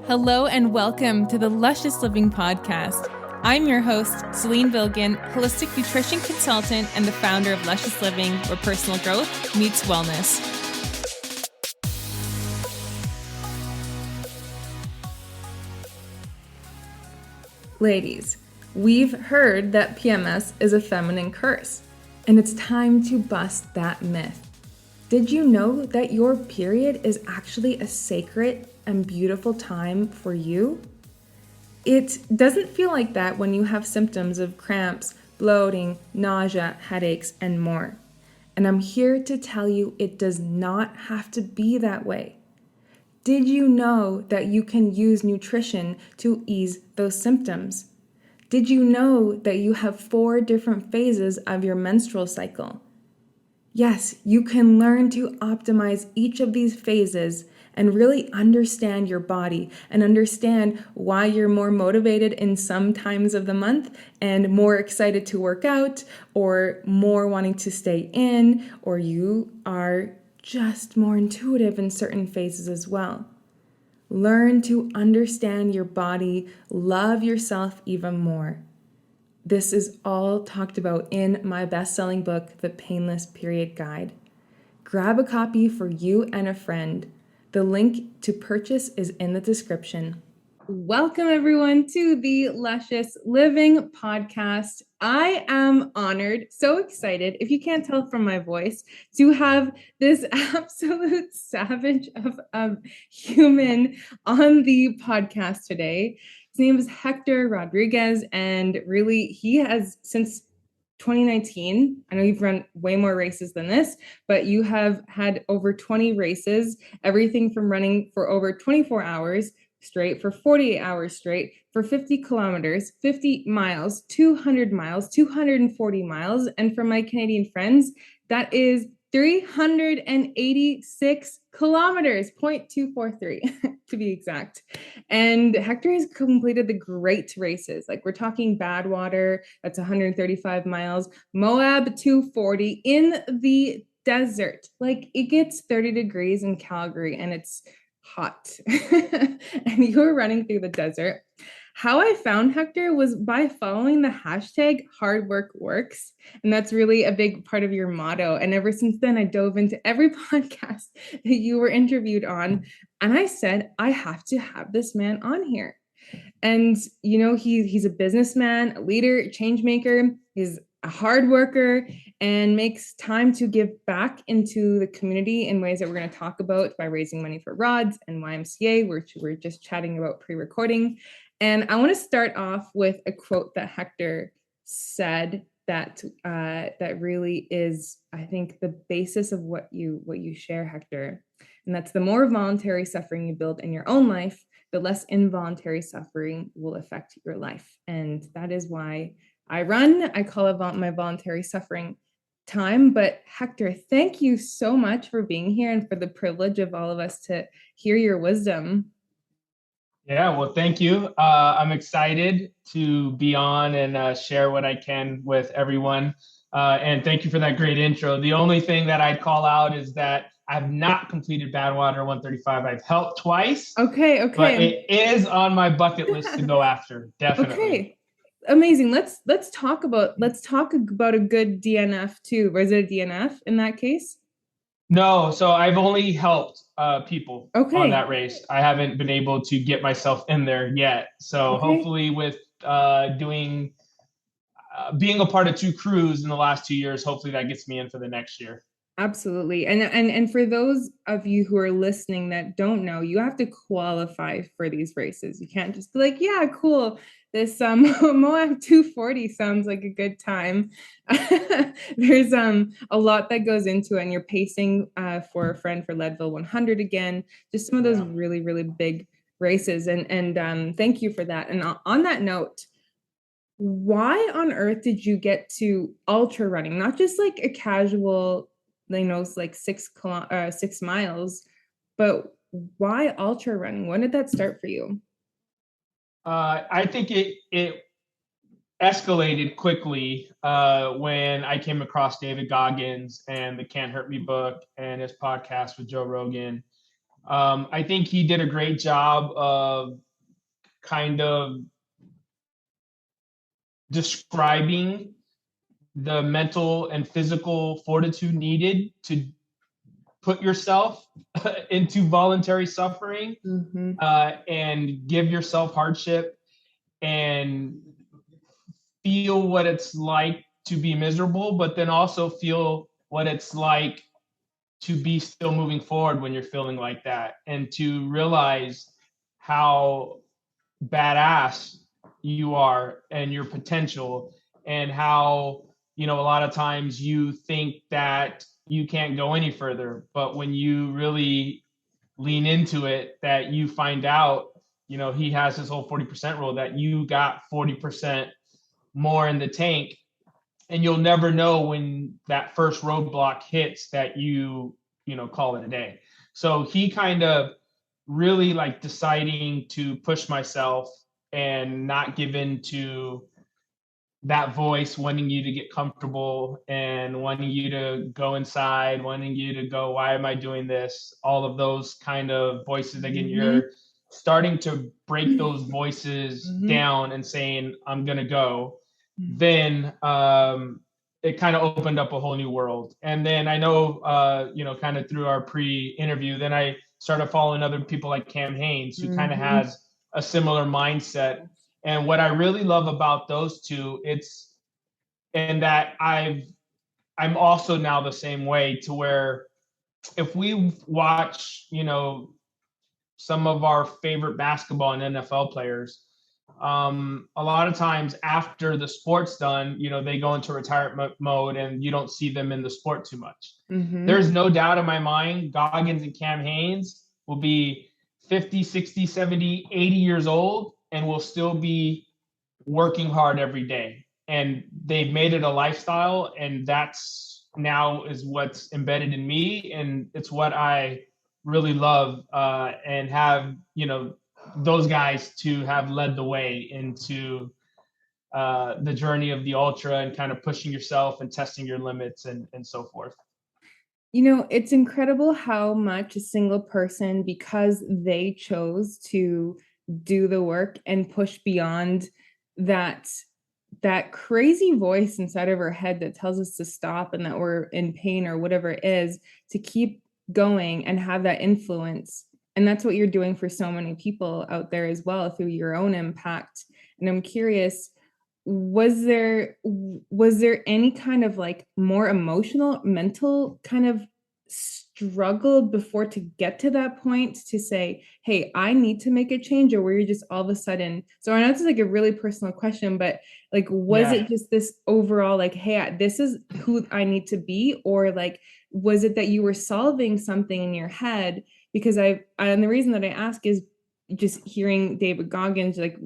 Hello and welcome to the Luscious Living Podcast. I'm your host, Celine Bilgin, holistic nutrition consultant and the founder of Luscious Living, where personal growth meets wellness. Ladies, we've heard that PMS is a feminine curse, and it's time to bust that myth. Did you know that your period is actually a sacred and beautiful time for you? It doesn't feel like that when you have symptoms of cramps, bloating, nausea, headaches, and more. And I'm here to tell you it does not have to be that way. Did you know that you can use nutrition to ease those symptoms? Did you know that you have 4 different phases of your menstrual cycle? Yes, you can learn to optimize each of these phases and really understand your body and understand why you're more motivated in some times of the month and more excited to work out or more wanting to stay in, or you are just more intuitive in certain phases as well. Learn to understand your body, love yourself even more. This is all talked about in my best-selling book, The Painless Period Guide. Grab a copy for you and a friend. The link to purchase is in the description. Welcome everyone to the Luscious Living Podcast. I am honored, so excited, if you can't tell from my voice, to have this absolute savage of a human on the podcast today. His name is Hector Rodriguez, and really he has, since 2019, I know you've run way more races than this, but you have had over 20 races, everything from running for over 24 hours straight, for 48 hours straight, for 50 kilometers, 50 miles, 200 miles, 240 miles, and for my Canadian friends, that is 386 kilometers, 0.243 to be exact. And Hector has completed the great races. Like we're talking Badwater, that's 135 miles, Moab 240 in the desert. Like it gets 30 degrees in Calgary and it's hot. And you were running through the desert. How I found Hector was by following the hashtag hard work works. And that's really a big part of your motto. And ever since then, I dove into every podcast that you were interviewed on. And I said, I have to have this man on here. And, you know, he's a businessman, a leader, a change maker. He's a hard worker and makes time to give back into the community in ways that we're going to talk about by raising money for Rods and YMCA, which we're just chatting about pre-recording. And I want to start off with a quote that Hector said that really is, I think, the basis of what you share, Hector. And that's: the more voluntary suffering you build in your own life, the less involuntary suffering will affect your life. And that is why I run. I call it my voluntary suffering time. But Hector, thank you so much for being here and for the privilege of all of us to hear your wisdom. Yeah, well, thank you. I'm excited to be on and share what I can with everyone. And thank you for that great intro. The only thing that I'd call out is that I've not completed Badwater 135. I've helped twice. Okay. But it is on my bucket list to go after. Definitely. Okay. Amazing. Let's talk about a good DNF too. Was it a DNF in that case? No, so I've only helped people on that race. I haven't been able to get myself in there yet. So hopefully with being a part of 2 crews in the last 2 years, hopefully that gets me in for the next year. Absolutely. And for those of you who are listening that don't know, you have to qualify for these races. You can't just be like, yeah, cool. This Moab 240 sounds like a good time. There's a lot that goes into it, and you're pacing for a friend for Leadville 100 again. Just some of those really, really big races. And thank you for that. And on that note, why on earth did you get to ultra running? Not just like a casual, like 6 miles, but why ultra running? When did that start for you? I think it escalated quickly when I came across David Goggins and the Can't Hurt Me book and his podcast with Joe Rogan. I think he did a great job of kind of describing the mental and physical fortitude needed to put yourself into voluntary suffering, Mm-hmm. and give yourself hardship and feel what it's like to be miserable, but then also feel what it's like to be still moving forward when you're feeling like that, and to realize how badass you are and your potential, and how, a lot of times you think that you can't go any further, but when you really lean into it, that you find out, he has this whole 40% rule, that you got 40% more in the tank, and you'll never know when that first roadblock hits that call it a day. So he kind of really like deciding to push myself and not give in to that voice wanting you to get comfortable and wanting you to go inside, wanting you to go, why am I doing this? All of those kind of voices. Again, Mm-hmm. you're starting to break those voices Mm-hmm. down and saying, I'm going to go. Then it kind of opened up a whole new world. And then I know, kind of through our pre-interview, then I started following other people like Cam Haynes, who kind of Mm-hmm. has a similar mindset. And what I really love about those two, it's and that I'm also now the same way, to where if we watch, some of our favorite basketball and NFL players, a lot of times after the sport's done, they go into retirement mode and you don't see them in the sport too much. Mm-hmm. There's no doubt in my mind, Goggins and Cam Haynes will be 50, 60, 70, 80 years old and will still be working hard every day. And they've made it a lifestyle, and that's now is what's embedded in me, and it's what I really love, and have those guys to have led the way into the journey of the ultra, and kind of pushing yourself and testing your limits, and so forth. It's incredible how much a single person, because they chose to do the work and push beyond that that crazy voice inside of our head that tells us to stop and that we're in pain or whatever it is, to keep going and have that influence. And that's what you're doing for so many people out there as well through your own impact. And I'm curious, was there any kind of like more emotional, mental kind of struggle before to get to that point to say, hey, I need to make a change? Or were you just all of a sudden, so I know it's like a really personal question, but like, was Yeah. it just this overall like, hey, this is who I need to be? Or like, was it that you were solving something in your head? Because and the reason that I ask is just hearing David Goggins, like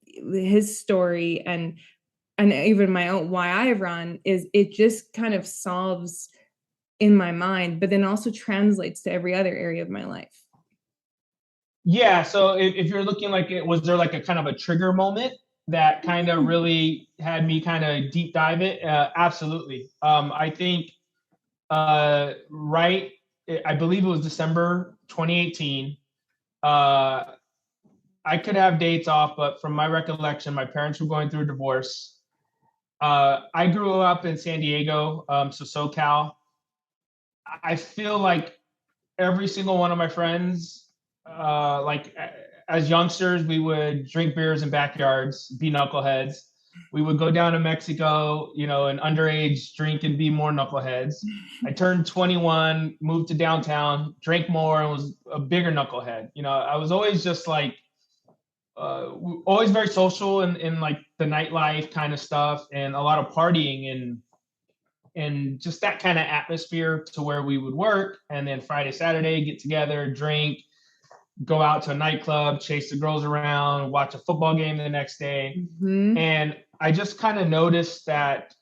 his story, and even my own why I run, is it just kind of solves in my mind, but then also translates to every other area of my life. Yeah. So if you're looking like it, was there like a kind of a trigger moment that kind of really had me kind of deep dive it? Absolutely. I think right, I believe it was December 2018. Uh, I could have dates off, but from my recollection, my parents were going through a divorce. I grew up in San Diego, so SoCal. I feel like every single one of my friends, like as youngsters, we would drink beers in backyards, be knuckleheads. We would go down to Mexico, and underage drink and be more knuckleheads. I turned 21, moved to downtown, drank more, and was a bigger knucklehead. I was always just like, always very social in like the nightlife kind of stuff, and a lot of partying, and just that kind of atmosphere, to where we would work and then Friday, Saturday, get together, drink, go out to a nightclub, chase the girls around, watch a football game the next day. Mm-hmm. And I just kind of noticed that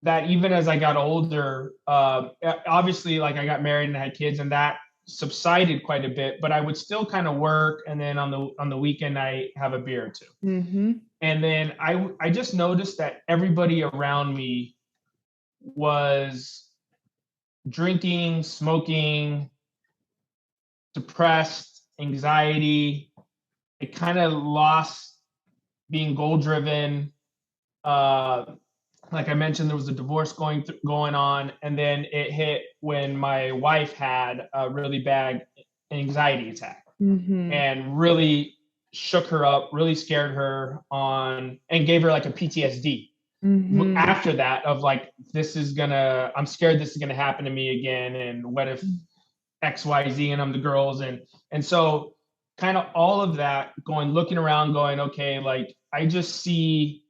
even as I got older, obviously, like I got married and had kids, and that subsided quite a bit. But I would still kind of work, and then on the weekend I have a beer or two. Mm-hmm. And then I just noticed that everybody around me was drinking, smoking, depressed, anxiety. I kind of lost being goal driven. Uh, like I mentioned, there was a divorce going on, and then it hit when my wife had a really bad anxiety attack, Mm-hmm. and really shook her up, really scared her on, and gave her like a PTSD Mm-hmm. after that of like, I'm scared this is gonna happen to me again, and what if XYZ and I'm the girls, and so kind of all of that looking around going, okay, like I just see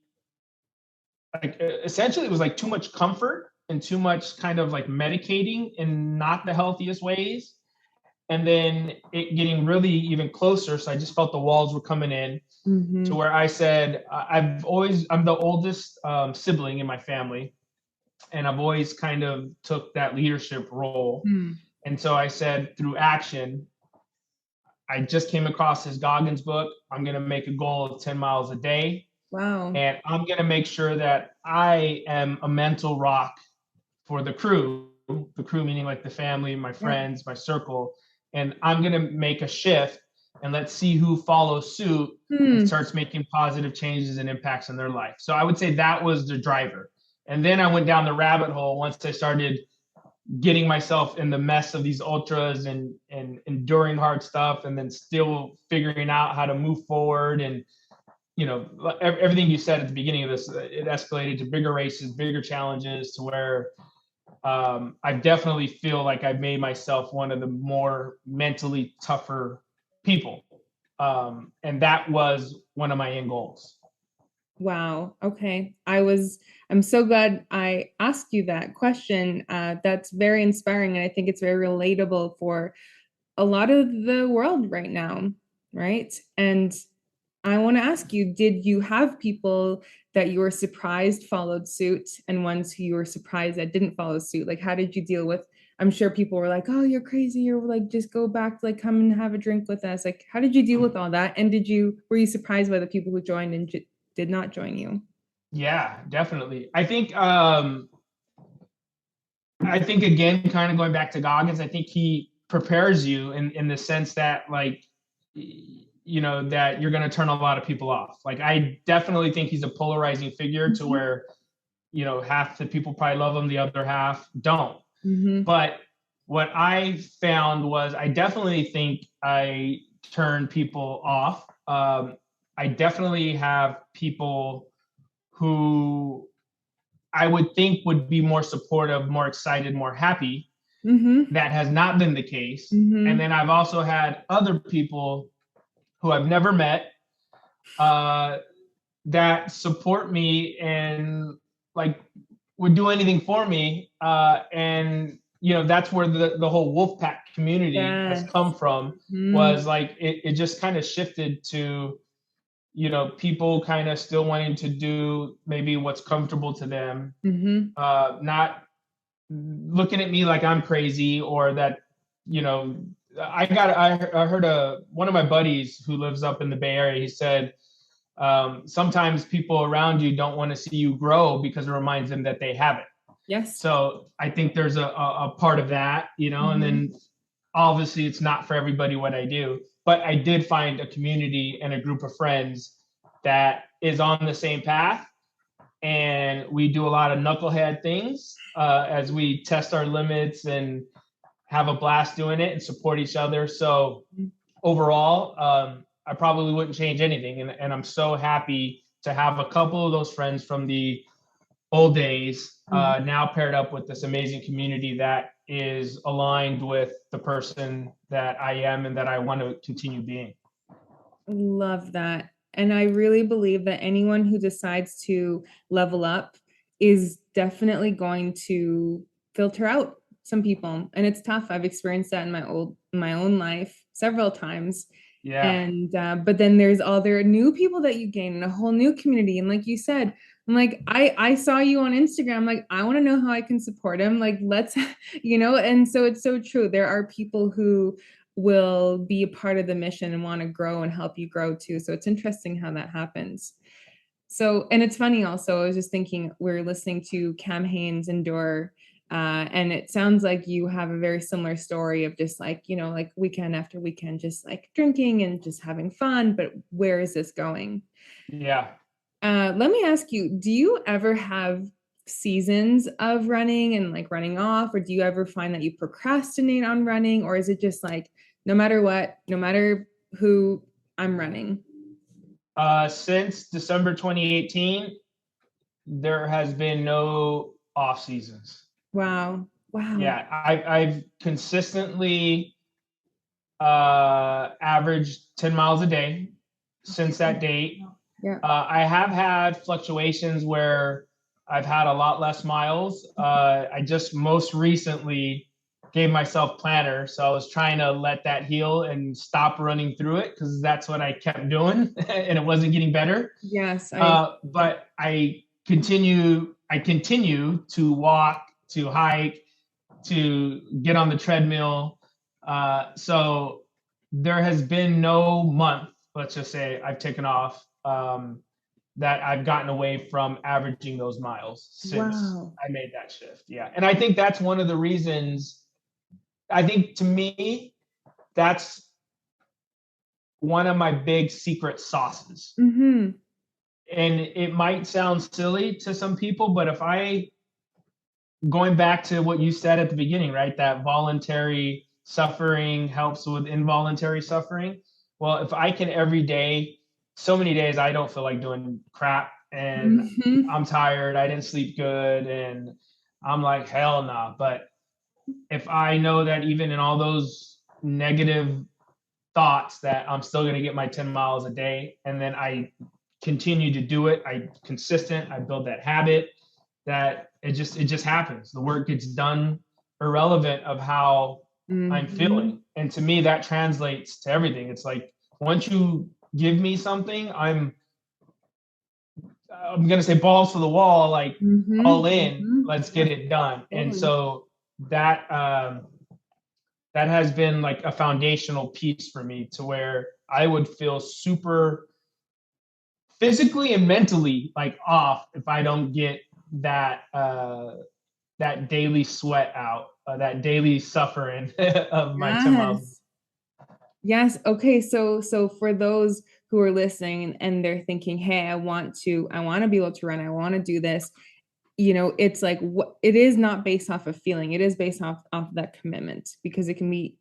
like essentially it was like too much comfort and too much kind of like medicating in not the healthiest ways, and then it getting really even closer, so I just felt the walls were coming in to Mm-hmm. where I said, I'm the oldest sibling in my family, and I've always kind of took that leadership role. Mm. And so I said, through action, I just came across this Goggins book. I'm going to make a goal of 10 miles a day. Wow. And I'm going to make sure that I am a mental rock for the crew meaning like the family, my Yeah. friends, my circle. And I'm going to make a shift, and let's see who follows suit and Hmm. starts making positive changes and impacts in their life. So I would say that was the driver. And then I went down the rabbit hole once I started getting myself in the mess of these ultras and enduring hard stuff, and then still figuring out how to move forward. And everything you said at the beginning of this, it escalated to bigger races, bigger challenges, to where I definitely feel like I've made myself one of the more mentally tougher people, and that was one of my end goals. Wow. Okay. I'm so glad I asked you that question. That's very inspiring. And I think it's very relatable for a lot of the world right now. Right. And I want to ask you, did you have people that you were surprised followed suit and ones who you were surprised that didn't follow suit? Like, how did you deal with? I'm sure people were like, oh, you're crazy. Or like, just go back, like, come and have a drink with us. Like, how did you deal with all that? And were you surprised by the people who joined and did not join you? Yeah, definitely. I think again, kind of going back to Goggins, I think he prepares you in the sense that like that you're going to turn a lot of people off. Like I definitely think he's a polarizing figure to Mm-hmm. where half the people probably love him, the other half don't. Mm-hmm. But what I found was I definitely think I turn people off. I definitely have people who I would think would be more supportive, more excited, more happy. Mm-hmm. That has not been the case. And Mm-hmm. then I've also had other people who I've never met uh, that support me and like would do anything for me. And that's where the whole Wolfpack community has Yes. come from. Mm-hmm. Was like it just kind of shifted to people kind of still wanting to do maybe what's comfortable to them, Mm-hmm. not looking at me like I'm crazy, or that you know I heard one of my buddies who lives up in the Bay Area. He said sometimes people around you don't want to see you grow because it reminds them that they haven't. Yes. So I think there's a part of that, and Mm-hmm. then obviously it's not for everybody what I do, but I did find a community and a group of friends that is on the same path, and we do a lot of knucklehead things as we test our limits and have a blast doing it and support each other. So overall, I probably wouldn't change anything, and I'm so happy to have a couple of those friends from the old days Mm-hmm. now paired up with this amazing community that is aligned with the person that I am and that I want to continue being. Love that. And I really believe that anyone who decides to level up is definitely going to filter out some people. And it's tough. I've experienced that in my own life several times. Yeah. And but then there's other new people that you gain in a whole new community. And like you said, I'm like, I saw you on Instagram. Like, I want to know how I can support him. Like, let's, and so it's so true. There are people who will be a part of the mission and want to grow and help you grow too. So it's interesting how that happens. So, and it's funny also, I was just thinking, we're listening to Cam Hanes Endure, And it sounds like you have a very similar story of just like, like weekend after weekend, just like drinking and just having fun. But where is this going? Yeah. Let me ask you, do you ever have seasons of running and like running off, or do you ever find that you procrastinate on running, or is it just like no matter what, no matter who, I'm running? Since December 2018, there has been no off seasons. Wow. Wow. Yeah, I've consistently averaged 10 miles a day since that date. Yeah. I have had fluctuations where I've had a lot less miles. I just most recently gave myself plantar, so I was trying to let that heal and stop running through it because that's what I kept doing, and it wasn't getting better. Yes, I But I continue to walk, to hike, to get on the treadmill. So there has been no month, let's just say, I've taken off that I've gotten away from averaging those miles since wow. I made that shift. Yeah. And I think that's one of the reasons, I think to me, that's one of my big secret sauces. Mm-hmm. And it might sound silly to some people, but if I, going back to what you said at the beginning, right? That voluntary suffering helps with involuntary suffering. Well, if I can every day, so many days I don't feel like doing crap and Mm-hmm. I'm tired, I didn't sleep good, and I'm like, hell no. Nah. But if I know that even in all those negative thoughts that I'm still going to get my 10 miles a day, and then I continue to do it, I consistent, I build that habit, that it just happens. The work gets done irrelevant of how I'm Mm-hmm. feeling. And to me, that translates to everything. It's like once you give me something, I'm gonna say balls to the wall, like all Mm-hmm. in, Mm-hmm. let's Yeah, get it done. And totally. so that that has been like a foundational piece for me to where I would feel super physically and mentally like off if I don't get that that daily sweat out, that daily suffering of my 10 miles. Yes. Yes. Okay. So for those who are listening and they're thinking, hey, I want to be able to run. I want to do this. It's like what it is not based off of feeling. It is based off of that commitment because it could be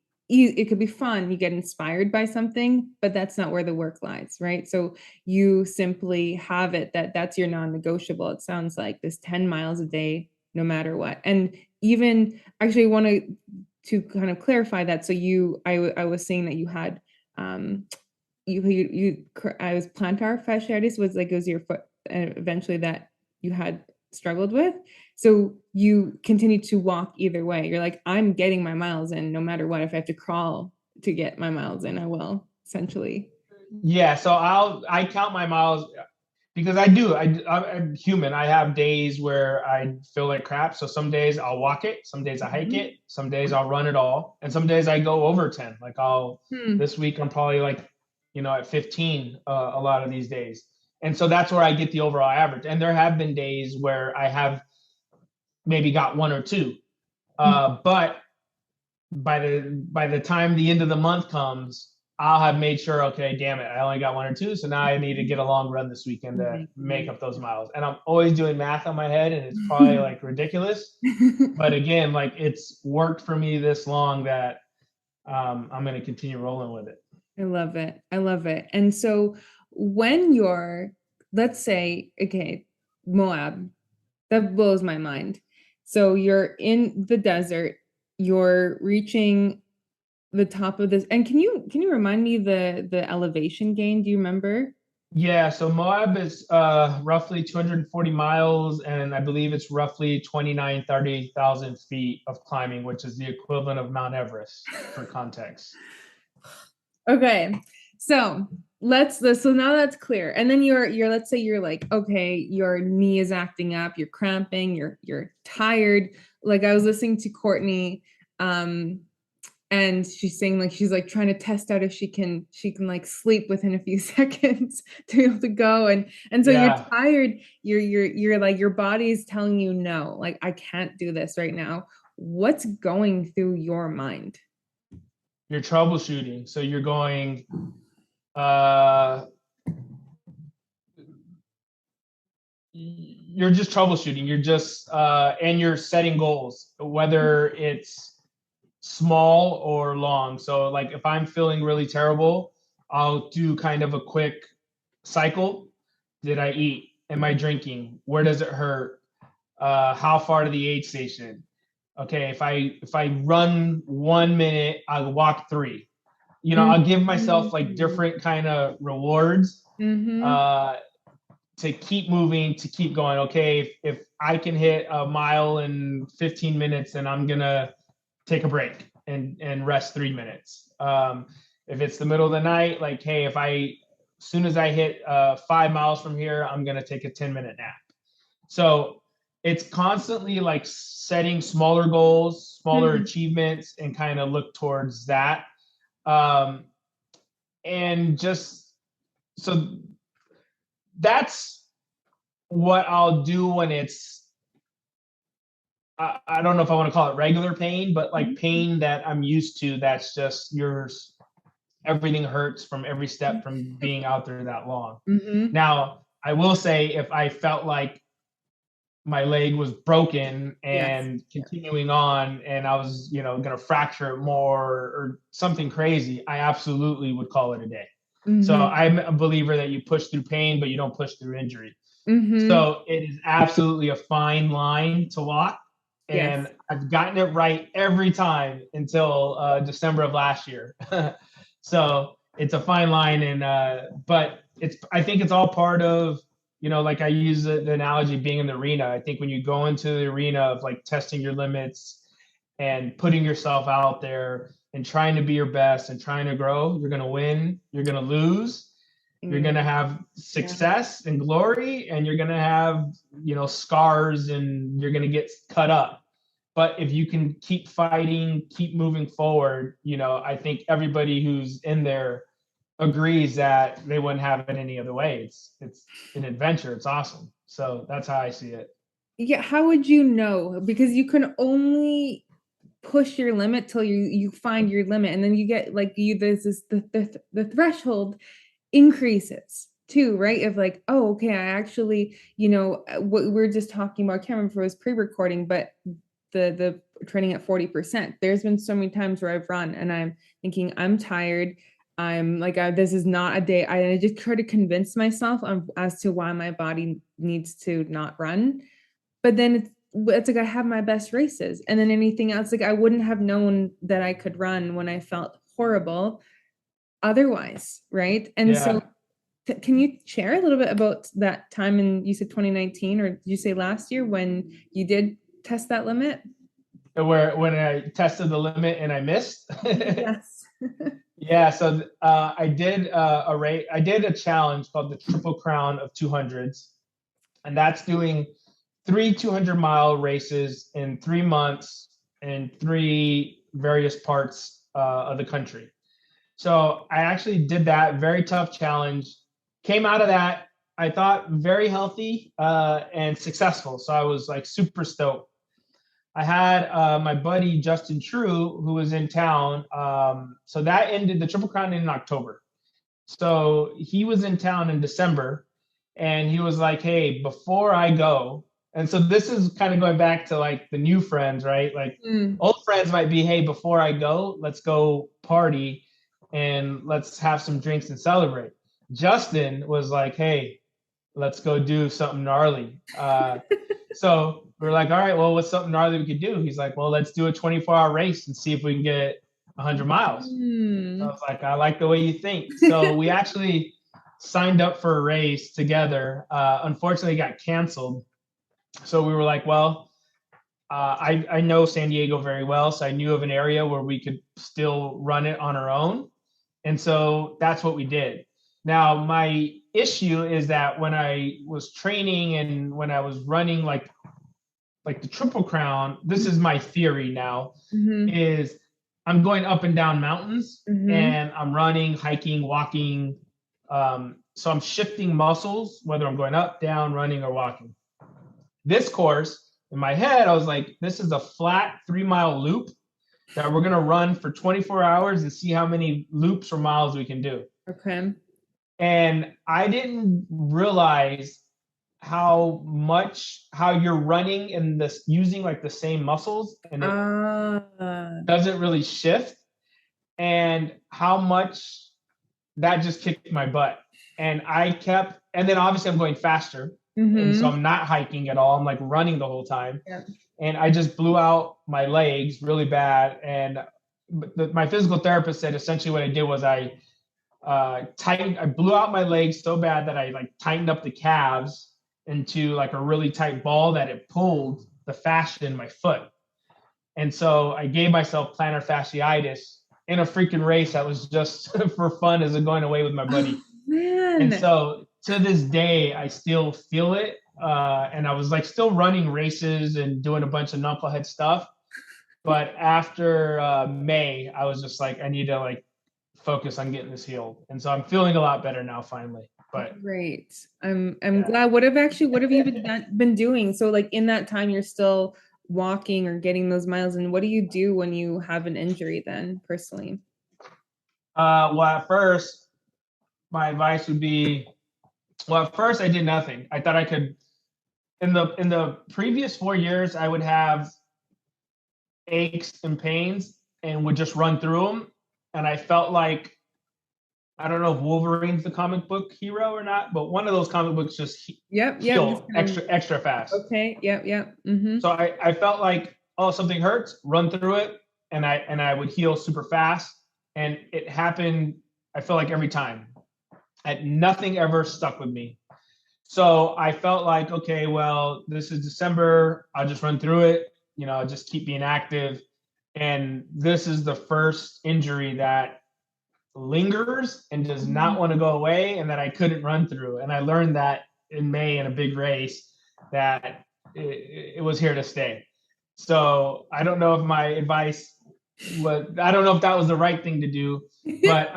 fun. You get inspired by something, but that's not where the work lies, right? So you simply have it that's your non-negotiable. It sounds like this 10 miles a day, no matter what. And even actually I want to kind of clarify that. So I was saying that you had um I was plantar fasciitis was your foot eventually that you had struggled with. So you continue to walk either way. You're like, I'm getting my miles in no matter what. If I have to crawl to get my miles in, I will, essentially. Yeah, so I count my miles because I do. I'm human. I have days where I feel like crap. So some days I'll walk it, some days I hike Mhm. it, some days I'll run it all, and some days I go over 10. Like Hmm. this week I'm probably like, at 15 a lot of these days. And so that's where I get the overall average. And there have been days where I have maybe got one or two. But by the time the end of the month comes, I'll have made sure, okay, damn it, I only got one or two, so now I need to get a long run this weekend to make up those miles. And I'm always doing math on my head, and it's probably like ridiculous, but again, like it's worked for me this long that I'm going to continue rolling with it. I love it. I love it. And so when you're, let's say, okay, Moab, that blows my mind. So you're in the desert, you're reaching the top of this. And can you remind me the elevation gain? Do you remember? Yeah, so Moab is roughly 240 miles, and I believe it's roughly 30,000 feet of climbing, which is the equivalent of Mount Everest for context. Okay. So so now that's clear. And then you're let's say you're like, okay, your knee is acting up, you're cramping, you're tired. Like I was listening to Courtney, um, and she's saying like she's like trying to test out if she can like sleep within a few seconds to be able to go. And so you're Yeah, tired, you're like your body is telling you no, like I can't do this right now. What's going through your mind? you're troubleshooting. So you're going, uh, you're just troubleshooting. You're just, and you're setting goals, whether it's small or long. So like if I'm feeling really terrible, I'll do kind of a quick cycle. Did I eat? Am I drinking? Where does it hurt? How far to the aid station? Okay, if I run 1 minute, I'll walk three. I'll give myself like Mm-hmm. different kind of rewards Mm-hmm. uh, to keep moving, to keep going. Okay, if I can hit a mile in 15 minutes, then I'm gonna take a break and rest 3 minutes. If it's the middle of the night, like, hey, as soon as I hit 5 miles from here, I'm gonna take a 10-minute nap. So it's constantly like setting smaller goals, smaller Mm-hmm. achievements, and kind of look towards that. Um, and just so that's what I'll do when it's, I don't know if I want to call it regular pain, but like pain that I'm used to, that's just yours. Everything hurts from every step from being out there that long. Mm-hmm. Now, I will say if I felt like my leg was broken Yes. and continuing on and I was, going to fracture it more or something crazy, I absolutely would call it a day. So Mm-hmm. I'm a believer that you push through pain, but you don't push through injury. Mm-hmm. So it is absolutely a fine line to walk. And Yes. I've gotten it right every time until December of last year. So it's a fine line. But I think it's all part of, like I use the analogy being in the arena. I think when you go into the arena of like testing your limits and putting yourself out there and trying to be your best and trying to grow, you're going to win, you're going to lose, you're Mm, going to have yeah. success and glory, and you're going to have, scars, and you're going to get cut up. But if you can keep fighting, keep moving forward, I think everybody who's in there agrees that they wouldn't have it any other way. It's an adventure. It's awesome. So that's how I see it. Yeah, how would you know? Because you can only push your limit till you find your limit, and then you get like you there's this the threshold increases too, right? Of like, oh, okay, I actually, what we're just talking about, I can't remember if it was pre-recording, but the training at 40%. There's been so many times where I've run and I'm thinking I'm tired. I'm like, this is not a day. I just try to convince myself as to why my body needs to not run. But then it's like I have my best races. And then anything else, like I wouldn't have known that I could run when I felt horrible otherwise, right? And so Yeah. can you share a little bit about that time in, you said 2019, or did you say last year when you did test that limit? Where when I tested the limit and I missed. Yes. Yeah, so I did a rate. I did a challenge called the Triple Crown of 200s, and that's doing three 200-mile races in 3 months in three various parts of the country. So I actually did that very tough challenge. Came out of that, I thought very healthy and successful. So I was like super stoked. I had my buddy Justin True, who was in town. So that ended, the Triple Crown in October. So he was in town in December, and he was like, "Hey, before I go," and so this is kind of going back to like the new friends, right? Like Mm. old friends might be, "Hey, before I go, let's go party and let's have some drinks and celebrate." Justin was like, "Hey, let's go do something gnarly." So we're like, all right, well, what's something gnarly we could do? He's like, well, let's do a 24-hour race and see if we can get 100 miles. So I Mm. was like, I like the way you think. So we actually signed up for a race together. Unfortunately, it got canceled. So we were like, well, I know San Diego very well. So I knew of an area where we could still run it on our own. And so that's what we did. Now, my issue is that when I was training and when I was running like the Triple Crown, this is my theory now, Mhm. is I'm going up and down mountains, Mm-hmm. and I'm running, hiking, walking. So I'm shifting muscles, whether I'm going up, down, running, or walking. This course, in my head, I was like, this is a flat 3 mile loop that we're going to run for 24 hours and see how many loops or miles we can do. Okay. And I didn't realize how you're running and this using like the same muscles, and it Ah. doesn't really shift, and how much that just kicked my butt. And and then obviously I'm going faster. And so Mm-hmm. I'm not hiking at all. I'm like running the whole time. Yeah. And I just blew out my legs really bad. And my physical therapist said essentially what I did was I blew out my legs so bad that I like tightened up the calves into like a really tight ball that it pulled the fascia in my foot. And so I gave myself plantar fasciitis in a freaking race that was just for fun as a going away with my Oh buddy. And man. so to this day, I still feel it. And I was like still running races and doing a bunch of knucklehead stuff. But after May, I was just like, I need to like focus on getting this healed. And so I'm feeling a lot better now finally. But Great. I'm yeah. glad. What have you been doing? So like in that time you're still walking or getting those miles, and what do you do when you have an injury then personally? Well, at first, my advice would be, well, at first I did nothing. I thought I could in the previous 4 years, I would have aches and pains and would just run through them. And I felt like, I don't know if Wolverine's the comic book hero or not, but one of those comic books just Yep, yep, just heal kind extra fast. of okay, yep, yep. Mm-hmm. So I felt like, oh, something hurts, run through it, and I would heal super fast. And it happened, I feel like every time. Nothing ever stuck with me. So I felt like, okay, well, this is December. I'll just run through it. I'll just keep being active. And this is the first injury that lingers and does not want to go away, and that I couldn't run through. And I learned that in May in a big race, that it was here to stay. So I don't know if my advice I don't know if that was the right thing to do, but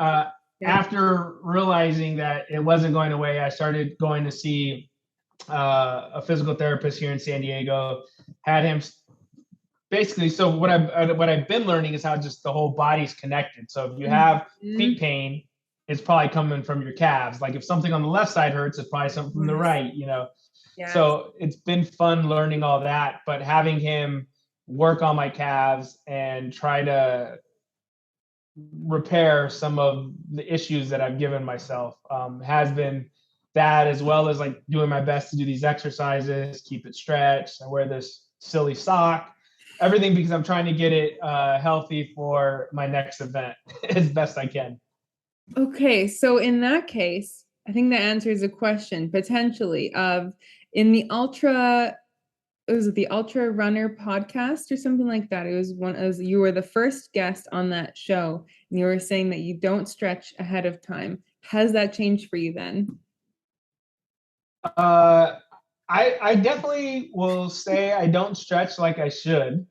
Yeah. after realizing that it wasn't going away, I started going to see a physical therapist here in San Diego. Had him basically. So what I've been learning is how just the whole body's connected. So if you have feet Mhm. pain, it's probably coming from your calves. Like if something on the left side hurts, it's probably something from the Yes. right. Yes. So it's been fun learning all that, but having him work on my calves and try to repair some of the issues that I've given myself has been that, as well as like doing my best to do these exercises, keep it stretched. I wear this silly sock, everything because I'm trying to get it healthy for my next event as best I can. Okay, so in that case, I think that answers a question potentially of in the ultra, was it the Ultra Runner podcast or something like that? You were the first guest on that show, and you were saying that you don't stretch ahead of time. Has that changed for you then? Uh, I definitely will say I don't stretch like I should,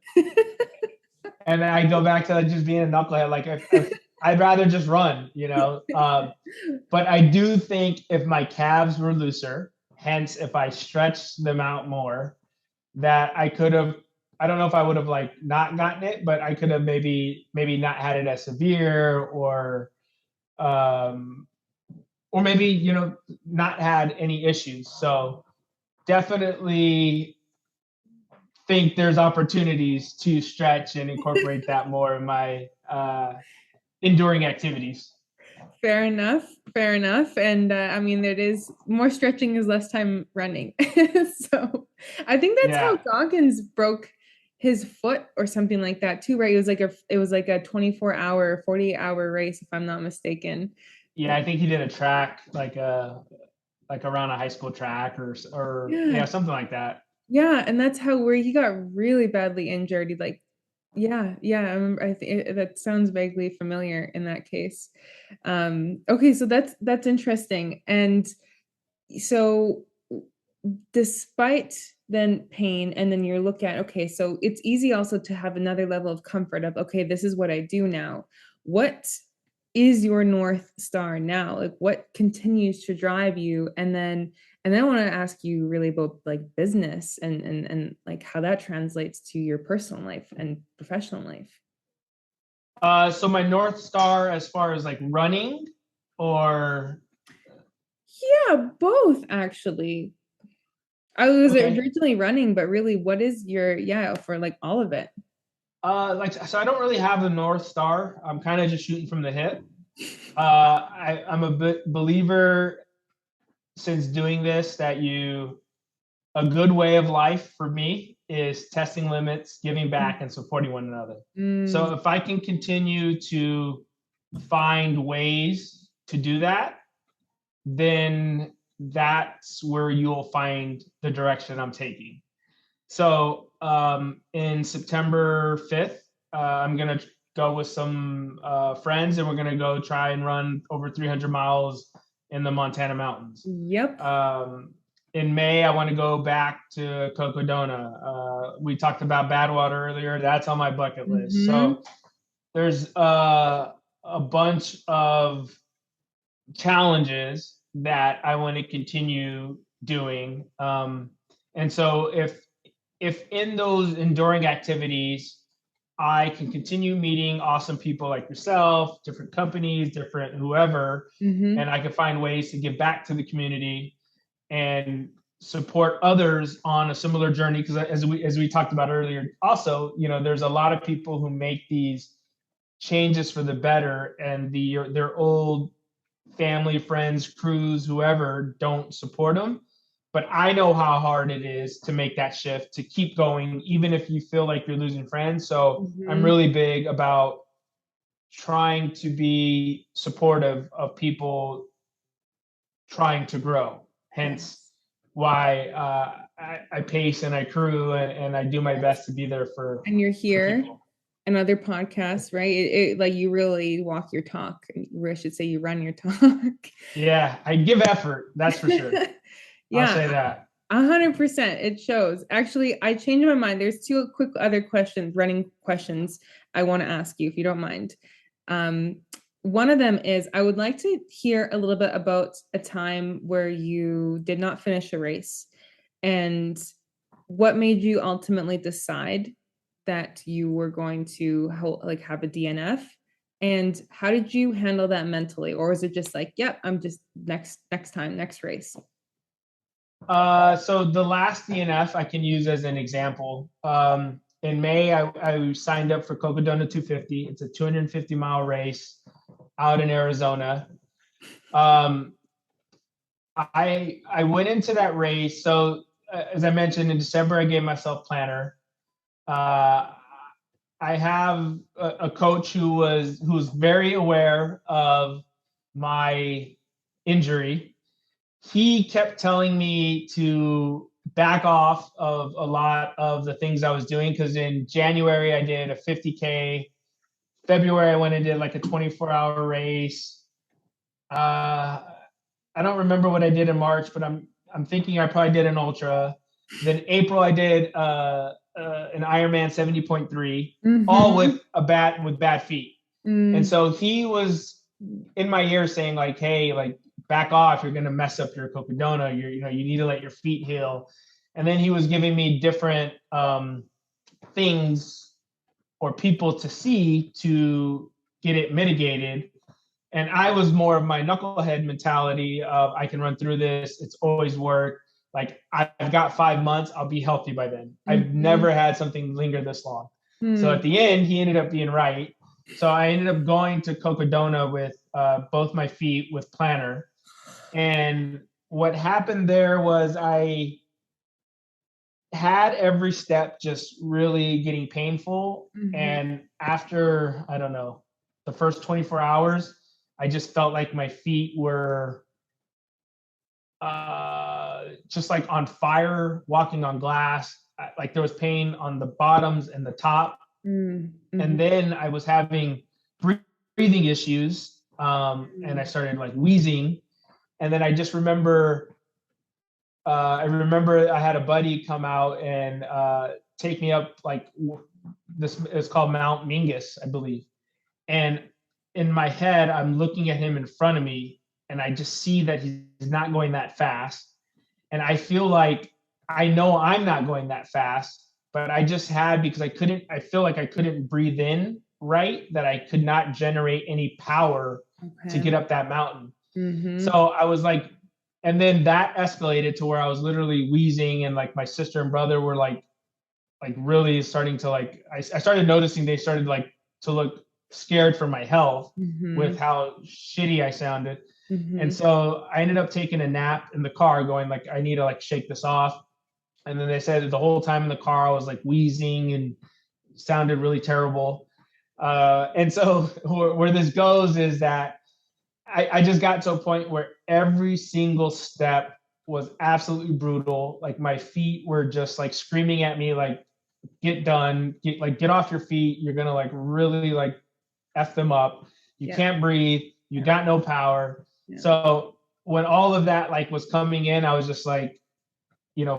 and then I go back to just being a knucklehead. Like if I'd rather just run. But I do think if my calves were looser, hence if I stretched them out more, that I could have. I don't know if I would have like not gotten it, but I could have maybe not had it as severe, um, or maybe not had any issues. So definitely think there's opportunities to stretch and incorporate that more in my enduring activities. Fair enough. Fair enough. And I mean, it is more stretching is less time running. So I think that's how Yeah. Goggins broke his foot or something like that too, right? It was like a 24-hour, 48-hour race, if I'm not mistaken. Yeah, I think he did a track like around a high school track or Yeah. yeah, something like that. Yeah. And that's how where he got really badly injured. He like, yeah, yeah. I remember I think that sounds vaguely familiar in that case. Okay, so that's interesting. And so despite then pain, and then you're look at, okay, so it's easy also to have another level of comfort of, okay, this is what I do now. What is your North Star now? Like what continues to drive you? And then I want to ask you really about like business and like how that translates to your personal life and professional life. So my North Star as far as like running or Yeah, both actually. I was okay. originally running, but really, what is your, yeah, for like all of it? Like so I don't really have a North Star. I'm kind of just shooting from the hip. I'm a believer since doing this that a good way of life for me is testing limits, giving back, and supporting one another. Mm, So if I can continue to find ways to do that, then that's where you'll find the direction I'm taking. So in September 5th, I'm going to go with some friends and we're going to go try and run over 300 miles in the Montana mountains. yep. In May, I want to go back to Cocodona. We talked about Badwater earlier. That's on my bucket list. Hmm. So there's a bunch of challenges that I want to continue doing. And so if in those enduring activities I can continue meeting awesome people like yourself, different companies, different whoever, Hmm. and I can find ways to give back to the community and support others on a similar journey. Because as we talked about earlier, also, there's a lot of people who make these changes for the better, and their old family, friends, crews, whoever don't support them. But I know how hard it is to make that shift, to keep going, even if you feel like you're losing friends. So I'm Hmm. really big about trying to be supportive of people trying to grow. Hence Yes. why I pace and I crew and I do my Yes. best to be there And you're for here people. and other podcasts, right? Like you really walk your talk, or I should say you run your talk. Yeah, I give effort, that's for sure. I'll Yeah, say that. 100%. It shows. Actually, I changed my mind. There's two quick other questions, running questions I want to ask you, if you don't mind. Um, One of them is I would like to hear a little bit about a time where you did not finish a race and what made you ultimately decide that you were going to like have a DNF, and how did you handle that mentally, or was it just like, yep, I'm just next time, next race? So the last DNF I can use as an example. In May, I signed up for Cocodona 250. It's a 250-mile race out in Arizona. Um, I went into that race. So as I mentioned, in December, I gave myself planner. Uh, I have a coach who's very aware of my injury. He kept telling me to back off of a lot of the things I was doing, because in January I did a 50K. February I went and did like a 24-hour race. Uh, I don't remember what I did in March, but I'm thinking I probably did an ultra. Then April I did an Ironman 70.3, all Mm-hmm. with bad feet. And Mm, so he was in my ear saying like, "Hey, like back off. You're gonna mess up your cocodona. You need to let your feet heal." And then he was giving me different things or people to see to get it mitigated. And I was more of my knucklehead mentality of I can run through this. It's always worked. Like I've got 5 months. I'll be healthy by then. I've mm-hmm. never had something linger this long. So Mm, at the end, he ended up being right. So I ended up going to Cocodona with both my feet with planner. And what happened there was I had every step just really getting painful. mhm, And after, I don't know, the first 24 hours, I just felt like my feet were just like on fire, walking on glass. Like there was pain on the bottoms and the top. mm, And mhm, then I was having breathing issues, and I mm, started like wheezing. And then I just remember I remember I had a buddy come out and take me up like this. It's called Mount Mingus, I believe. And in my head, I'm looking at him in front of me, and I just see that he's not going that fast. And I feel like I know I'm not going that fast, but I just had because I feel like I couldn't breathe in right, that I could not generate any power to Okay. get up that mountain. So Mm-hmm. I was like, and then that escalated to where I was literally wheezing, and like my sister and brother were like really starting to like, I started noticing they started like to look scared for my health with Mm-hmm. how shitty I sounded. And Mm-hmm. so I ended up taking a nap in the car, going like, I need to like shake this off. And then they said that the whole time in the car I was like wheezing and sounded really terrible. And so where this goes is that I just got to a point where every single step was absolutely brutal. Like my feet were just like screaming at me, like, get done, get off your feet. You're gonna like really like F them up. You Yeah. can't breathe. You Yeah. got no power. Yeah. So when all of that like was coming in, I was just like,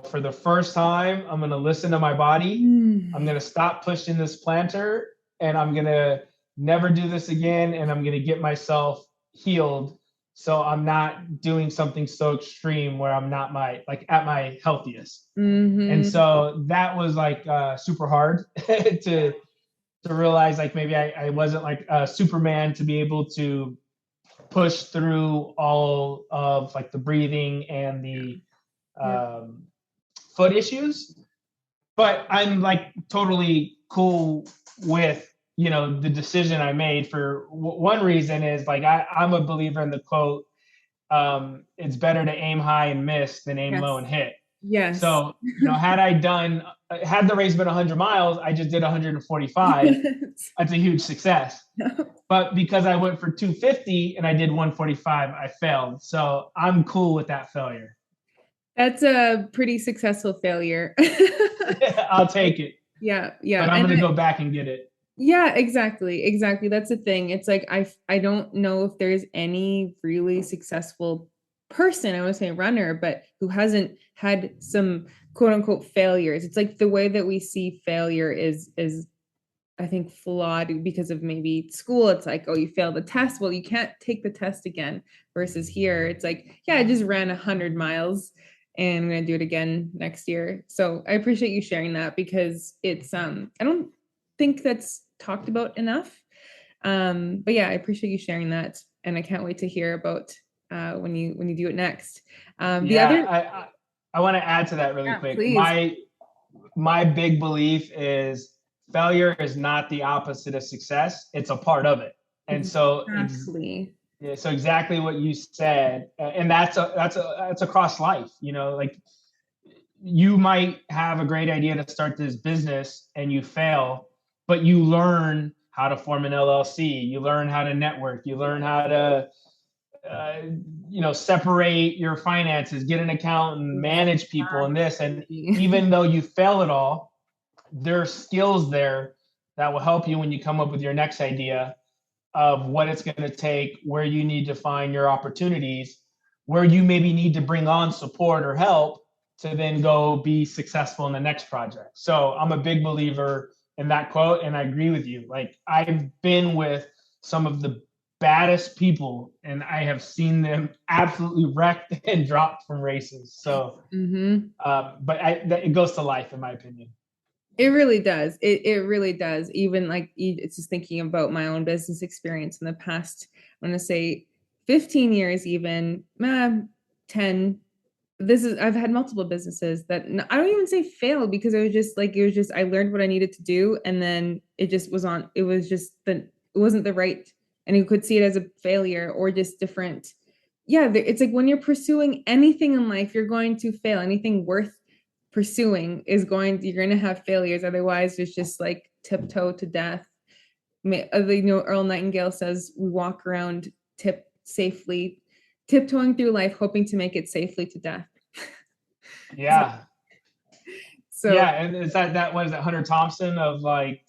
for the first time, I'm gonna listen to my body. I'm Mm. gonna stop pushing this planter, and I'm gonna never do this again. And I'm gonna get myself healed, so I'm not doing something so extreme where I'm not at my healthiest. And Mm-hmm. so that was like super hard to realize like maybe I wasn't like a Superman to be able to push through all of like the breathing and the Yeah. um, foot issues. But I'm like totally cool with the decision I made for one reason is like I'm a believer in the quote, it's better to aim high and miss than aim low Yes. and hit. Yes. So, had the race been 100 miles, I just did 145. Yes. That's a huge success. But because I went for 250 and I did 145, I failed. So I'm cool with that failure. That's a pretty successful failure. I'll take it, Yeah, yeah. but I'm And going to go back and get it. yeah, exactly. Exactly. That's the thing. It's like I don't know if there's any really successful person, I would say runner, but who hasn't had some quote unquote failures. It's like the way that we see failure is I think flawed because of maybe school. It's like, oh, you failed the test. Well, you can't take the test again. Versus here, it's like, yeah, I just ran 100 miles and I'm gonna do it again next year. So I appreciate you sharing that because it's I don't think that's talked about enough. But yeah, I appreciate you sharing that, and I can't wait to hear about when you do it next. The Yeah, other, I want to add to that really yeah, quick. please. My big belief is failure is not the opposite of success; it's a part of it. And so, Exactly. yeah, so exactly what you said, and that's across life. Like you might have a great idea to start this business and you fail, but you learn how to form an LLC. You learn how to network. You learn how to uh, separate your finances, get an accountant, manage people, and this. And Exactly. even though you fail at all, there are skills there that will help you when you come up with your next idea of what it's going to take, where you need to find your opportunities, where you maybe need to bring on support or help to then go be successful in the next project. So I'm a big believer in that quote, and I agree with you. Like I've been with some of the baddest people, and I have seen them absolutely wrecked and dropped from races. So, Mm-hmm. but it goes to life, in my opinion. It really does. It really does. Even like it's just thinking about my own business experience in the past, I'm gonna say 15 years, even 10. This is I've had multiple businesses that I don't even say failed because it was just I learned what I needed to do and then it was just it wasn't the right, and you could see it as a failure or just different. Yeah, it's like when you're pursuing anything in life, you're going to fail. Anything worth pursuing you're going to have failures. Otherwise, it's just like tiptoe to death. Earl Nightingale says we walk around safely, tiptoeing through life, hoping to make it safely to death. so, Yeah, so yeah, and is that what is that Hunter Thompson of like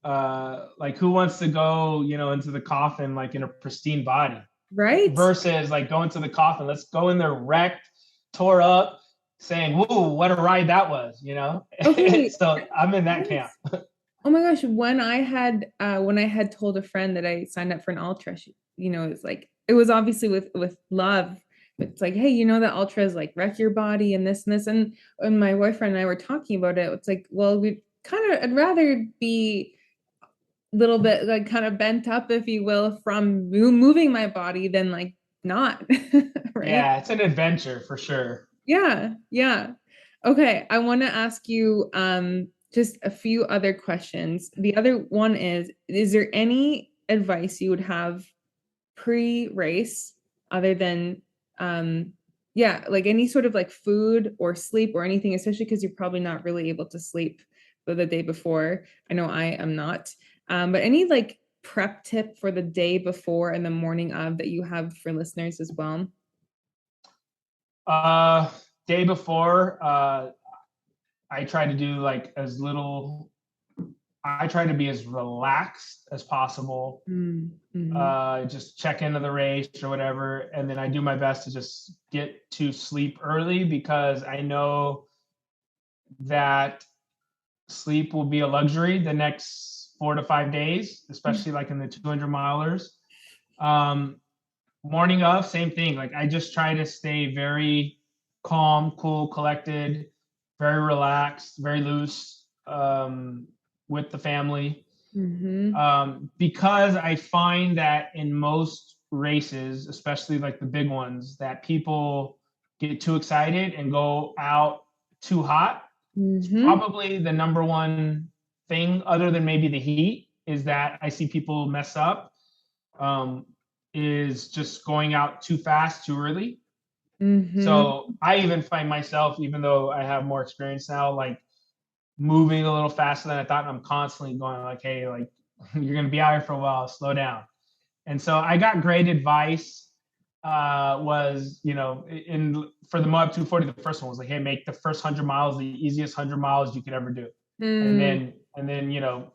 who wants to go into the coffin like in a pristine body right. versus like going to the coffin, let's go in there wrecked, tore up, saying, "Whoa, what a ride that was," you know? Okay. So I'm in that camp. Yes. Oh my gosh, when I had told a friend that I signed up for an ultra, it's like it was obviously with love. It's like, hey, that ultras like wreck your body and this and this. And when my boyfriend and I were talking about it, it's like, well, I'd rather be a little bit like kind of bent up, if you will, from moving my body than like not, right? Yeah, it's an adventure for sure. Yeah, yeah. Okay, I want to ask you just a few other questions. The other one is there any advice you would have pre-race other than yeah, like any sort of like food or sleep or anything, especially because you're probably not really able to sleep the day before. I know I am not. But any like prep tip for the day before and the morning of that you have for listeners as well? Uh, Day before, I try to do like as little. I try to be as relaxed as possible. Mm-hmm. Just check into the race or whatever, and then I do my best to just get to sleep early because I know that sleep will be a luxury the next 4 to 5 days, especially like in the 200 milers. Um, Morning of, same thing. Like I just try to stay very calm, cool, collected, very relaxed, very loose with the family. Mm-hmm. Because I find that in most races, especially like the big ones, that people get too excited and go out too hot. It's Mm-hmm. probably the number one thing, other than maybe the heat, is that I see people mess up. Um, is just going out too fast, too early. Mm-hmm. So I even find myself, even though I have more experience now, like moving a little faster than I thought. And I'm constantly going like, hey, like you're gonna be out here for a while, slow down. And so I got great advice. Was in for the Moab 240, the first one was like, hey, make the first 100 miles the easiest 100 miles you could ever do, and Mm. then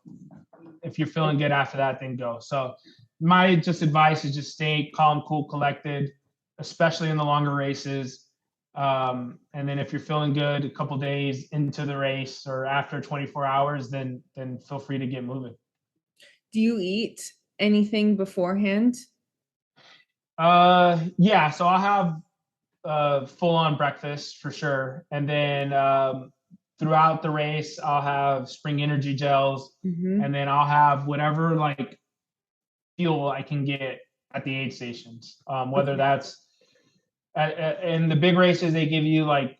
if you're feeling good after that, then go. So my just advice is just stay calm, cool, collected, especially in the longer races. And then if you're feeling good a couple days into the race or after 24 hours, then feel free to get moving. Do you eat anything beforehand? Yeah, so I'll have full on breakfast for sure, and then throughout the race I'll have spring energy gels, Mm-hmm. and then I'll have whatever like fuel I can get at the aid stations. Whether Okay. that's in the big races, they give you like,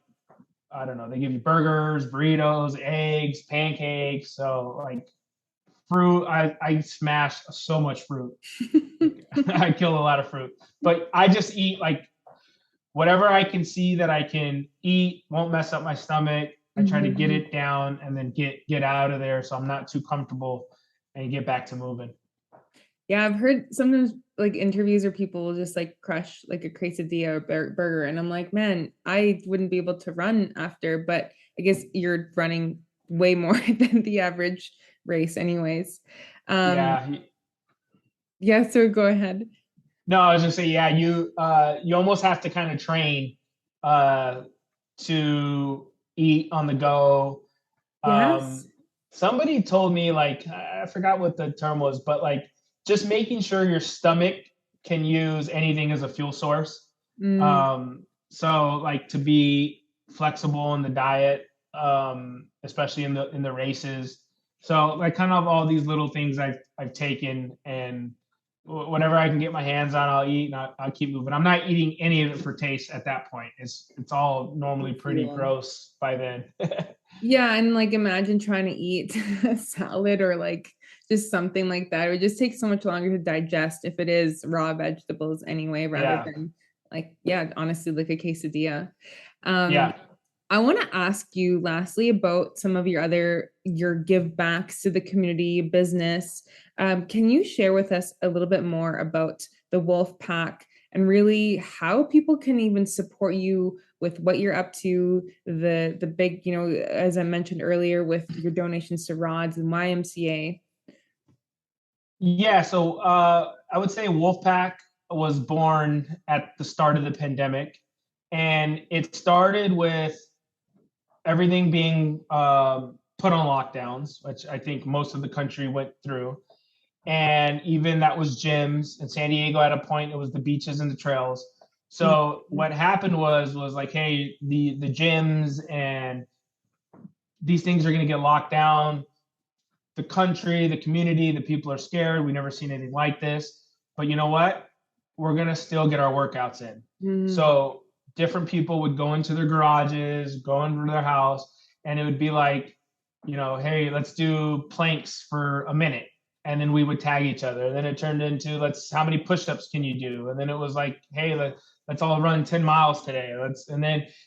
I don't know, they give you burgers, burritos, eggs, pancakes. So like fruit, I smash so much fruit. I kill a lot of fruit, but I just eat like whatever I can see that I can eat, won't mess up my stomach. I try to get Mhm. it down and then get out of there so I'm not too comfortable and get back to moving. Yeah, I've heard sometimes like interviews where people will just like crush like a quesadilla or burger, and I'm like, man, I wouldn't be able to run after, but I guess you're running way more than the average race, anyways. Um, Yeah. yeah, so go ahead. No, I was gonna say, yeah, you almost have to kind of train uh to eat on the go. Yes. Um Somebody told me, like, I forgot what the term was, but like just making sure your stomach can use anything as a fuel source. Mm, So like to be flexible in the diet, especially in the races. So like kind of all these little things I've taken, and whatever I can get my hands on, I'll eat, and I'll keep moving. I'm not eating any of it for taste at that point. It's all normally pretty fuel. gross by then. Yeah, and like imagine trying to eat a salad or like just something like that. It would just take so much longer to digest if it is raw vegetables anyway, rather Yeah, than like, yeah, honestly, like a quesadilla. Um, yeah. I want to ask you lastly about some of your give backs to the community business. Can you share with us a little bit more about the Wolf Pack and really how people can even support you with what you're up to, the big, as I mentioned earlier, with your donations to Rods and YMCA? Yeah, so I would say Wolfpack was born at the start of the pandemic, and it started with everything being put on lockdowns, which I think most of the country went through. And even that was gyms. In San Diego, at a point, it was the beaches and the trails. So what happened was like, hey, the gyms and these things are going to get locked down. The country, the community, the people are scared. We never seen anything like this. But you know what? We're going to still get our workouts in. So different people would go into their garages, go into their house, and it would be like, hey, let's do planks for a minute. And then we would tag each other. And then it turned into, how many push-ups can you do? And then it was like, hey, let's all run 10 miles today.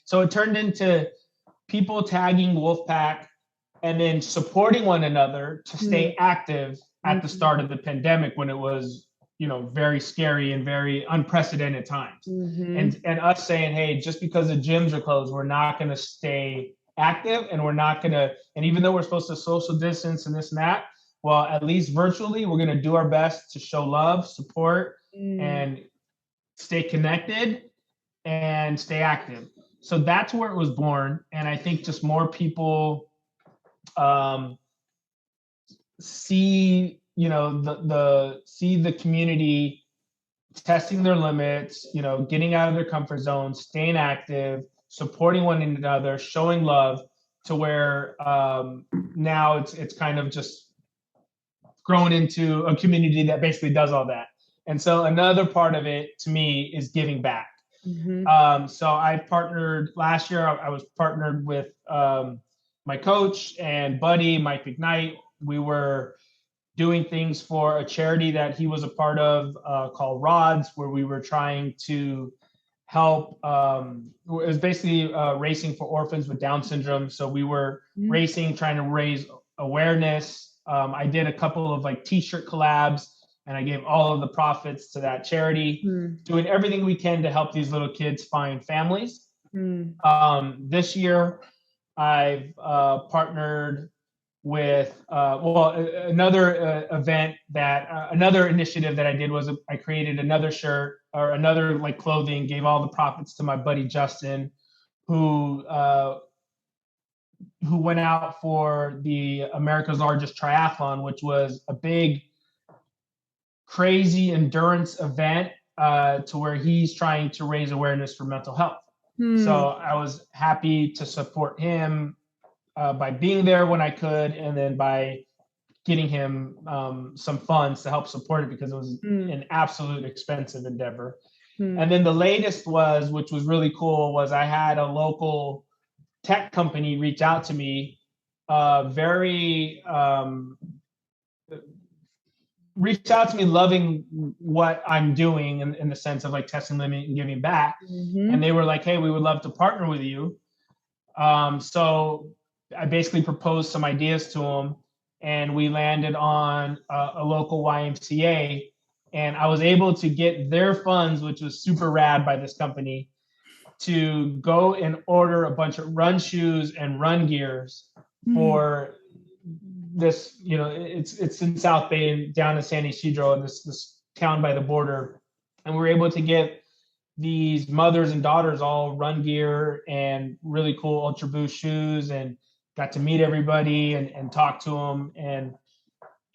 So it turned into people tagging Wolfpack and then supporting one another to stay active at the start of the pandemic, when it was, very scary and very unprecedented times. And us saying, hey, just because the gyms are closed, we're not going to stay active, and we're not going to, and even though we're supposed to social distance and this and that, well, at least virtually, we're going to do our best to show love, support, and stay connected and stay active. So that's where it was born. And I think just more people see, see the community testing their limits, getting out of their comfort zone, staying active, supporting one another, showing love, to where now it's kind of just grown into a community that basically does all that. And so another part of it, to me, is giving back. So I partnered last year. I was partnered with my coach and buddy, Mike McKnight. We were doing things for a charity that he was a part of called Rods, where we were trying to help. It was basically racing for orphans with Down syndrome. So we were racing, trying to raise awareness. I did a couple of t-shirt collabs, and I gave all of the profits to that charity, doing everything we can to help these little kids find families. This year, I've partnered with another event that another initiative that I did was I created another shirt, or another clothing, gave all the profits to my buddy Justin, who went out for the America's Largest Triathlon, which was a big, crazy endurance event, to where he's trying to raise awareness for mental health. So I was happy to support him by being there when I could, and then by getting him some funds to help support it, because it was an absolute expensive endeavor. And then the latest which was really cool, was I had a local tech company reach out to me, reached out to me loving what I'm doing in the sense of testing limit and giving back. And they were like, hey, we would love to partner with you. So I basically proposed some ideas to them, and we landed on a local YMCA, and I was able to get their funds, which was super rad by this company, to go and order a bunch of run shoes and run gears for this, it's in South Bay and down in San Ysidro, in this town by the border. And we were able to get these mothers and daughters all run gear and really cool Ultra Boost shoes, and got to meet everybody and talk to them and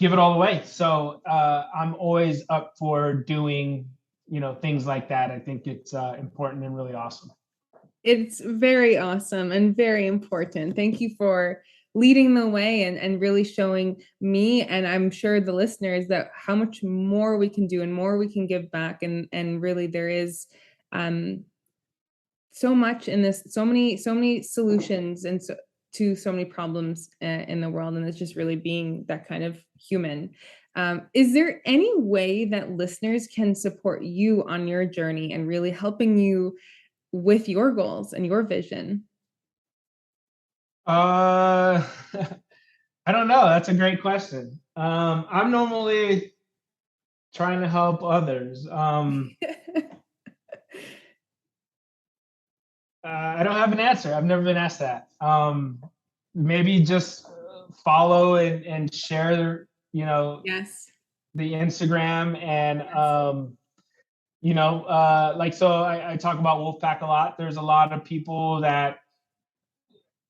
give it all away. So I'm always up for doing, things like that. I think it's important and really awesome. It's very awesome and very important. Thank you for leading the way and really showing me, and I'm sure the listeners, that how much more we can do and more we can give back. And really there is so much in this, so many solutions, and to so many problems in the world. And it's just really being that kind of human. Is there any way that listeners can support you on your journey and really helping you with your goals and your vision? I don't know. That's a great question. I'm normally trying to help others. I don't have an answer. I've never been asked that. Maybe just follow and share, Yes. the Instagram, and so I talk about Wolfpack a lot. There's a lot of people that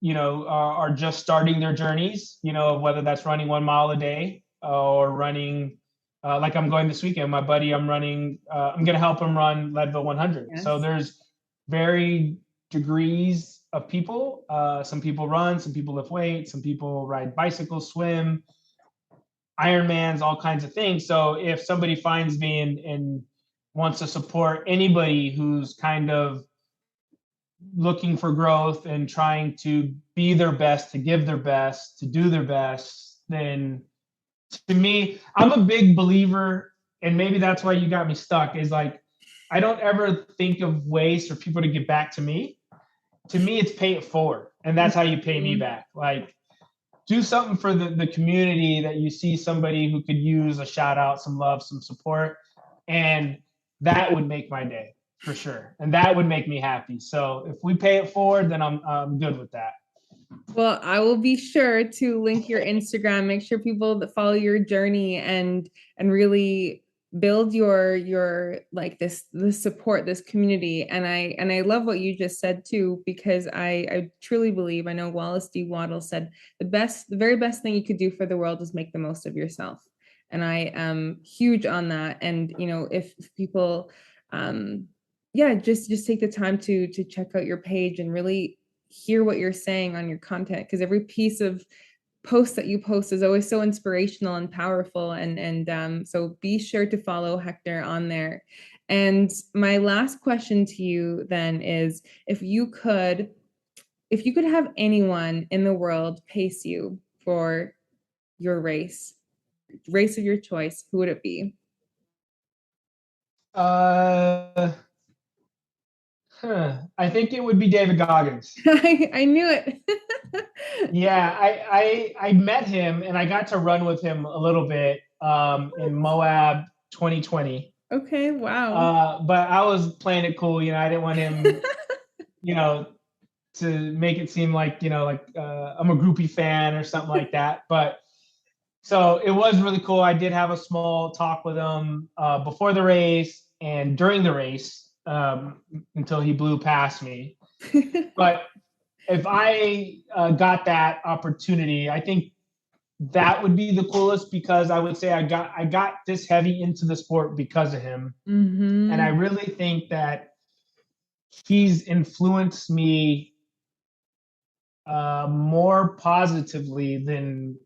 are just starting their journeys, whether that's running 1 mile a day or running, like I'm going this weekend. My buddy, I'm going to help him run Leadville 100. So Yes. there's varied degrees of people. Some people run, some people lift weights, some people ride bicycles, swim, Ironmans, all kinds of things. So if somebody finds me and wants to support anybody who's kind of looking for growth and trying to be their best, to give their best, to do their best, then to me, I'm a big believer, and maybe that's why you got me stuck, is like, I don't ever think of ways for people to get back to me. To me, it's pay it forward. And that's how you pay me back. Like, do something for the community that you see somebody who could use a shout out, some love, some support. And that would make my day for sure. And that would make me happy. So if we pay it forward, then I'm good with that. Well, I will be sure to link your Instagram, make sure people that follow your journey and really build your like this support, this community. And I love what you just said too, because I truly believe, I know Wallace D. Waddle said the very best thing you could do for the world is make the most of yourself. And I am huge on that. And if people yeah, just take the time to check out your page and really hear what you're saying on your content, because every piece of post that you post is always so inspirational and powerful, and so be sure to follow Hector on there. And my last question to you then is, if you could have anyone in the world pace you for your race of your choice, who would it be? uh I think it would be David Goggins. I knew it. Yeah, I met him and I got to run with him a little bit in Moab 2020. Okay, wow. But I was playing it cool. I didn't want him, you know, to make it seem like, I'm a groupie fan or something like that. But so it was really cool. I did have a small talk with him before the race and during the race, until he blew past me. But if I got that opportunity, I think that would be the coolest, because I would say I got this heavy into the sport because of him. And I Mm-hmm. really think that he's influenced me more positively than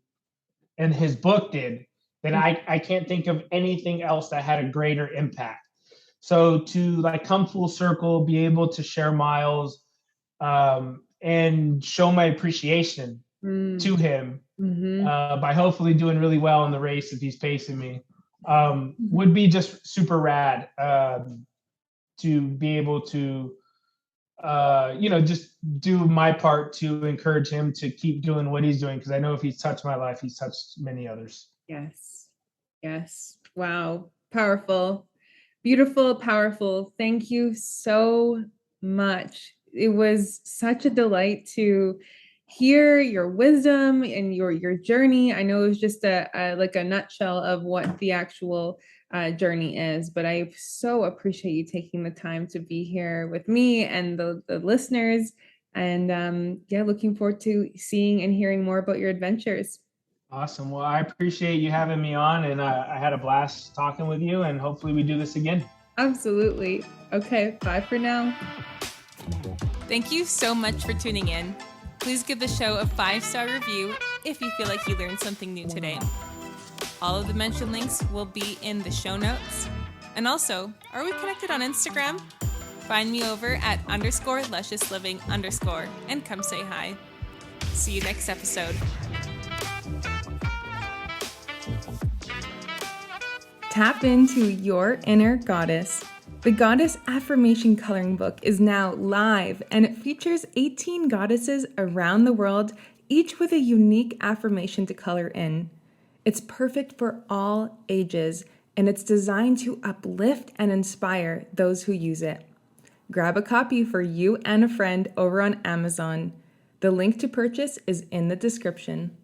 and his book did. Then I can't think of anything else that had a greater impact. So to like come full circle, be able to share miles, and show my appreciation to him, Mm-hmm. by hopefully doing really well in the race if he's pacing me, would be just super rad, to be able to just do my part to encourage him to keep doing what he's doing, because I know if he's touched my life, he's touched many others. Yes. Yes. Wow. Powerful. Beautiful, powerful. Thank you so much. It was such a delight to hear your wisdom and your journey. I know it was just a like a nutshell of what the actual journey is, but I so appreciate you taking the time to be here with me and the listeners. And yeah, looking forward to seeing and hearing more about your adventures. Awesome. Well, I appreciate you having me on, and I had a blast talking with you, and hopefully we do this again. Absolutely. Okay, bye for now. Thank you so much for tuning in. Please give the show a 5-star review if you feel like you learned something new today. All of the mentioned links will be in the show notes. And also, are we connected on Instagram? Find me over at _lusciousliving_ and come say hi. See you next episode. Tap into your inner goddess. The Goddess Affirmation Coloring Book is now live, and it features 18 goddesses around the world, each with a unique affirmation to color in. It's perfect for all ages, and it's designed to uplift and inspire those who use it. Grab a copy for you and a friend over on Amazon. The link to purchase is in the description.